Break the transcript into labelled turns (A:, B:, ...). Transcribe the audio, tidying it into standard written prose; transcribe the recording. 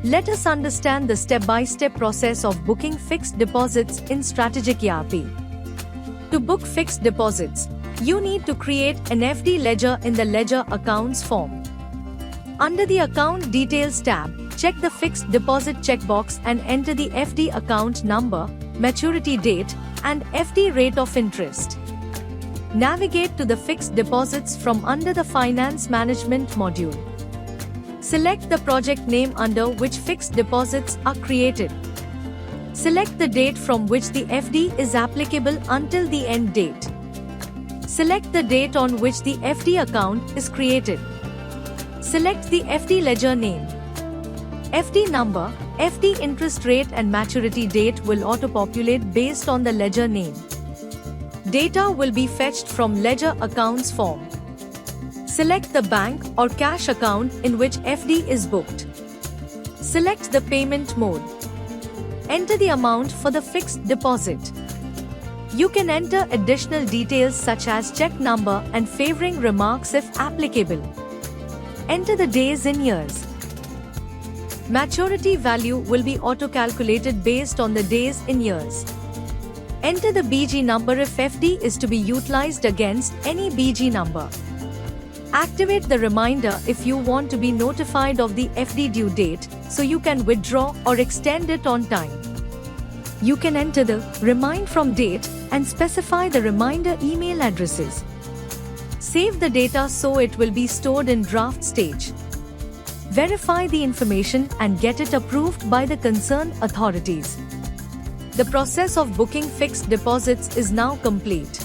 A: Let us understand the step-by-step process of booking fixed deposits in Strategic ERP. To book fixed deposits, you need to create an FD ledger in the Ledger Accounts form. Under the Account Details tab, check the Fixed Deposit checkbox and enter the FD account number, maturity date, and FD rate of interest. Navigate to the Fixed Deposits from under the Finance Management module. Select the project name under which fixed deposits are created. Select the date from which the FD is applicable until the end date. Select the date on which the FD account is created. Select the FD ledger name. FD number, FD interest rate and maturity date will auto-populate based on the ledger name. Data will be fetched from Ledger Accounts form. Select the bank or cash account in which FD is booked. Select the payment mode. Enter the amount for the fixed deposit. You can enter additional details such as check number and favoring remarks if applicable. Enter the days in years. Maturity value will be auto-calculated based on the days in years. Enter the BG number if FD is to be utilized against any BG number. Activate the reminder if you want to be notified of the FD due date, so you can withdraw or extend it on time. You can enter the Remind from date and specify the reminder email addresses. Save the data so it will be stored in draft stage. Verify the information and get it approved by the concerned authorities. The process of booking fixed deposits is now complete.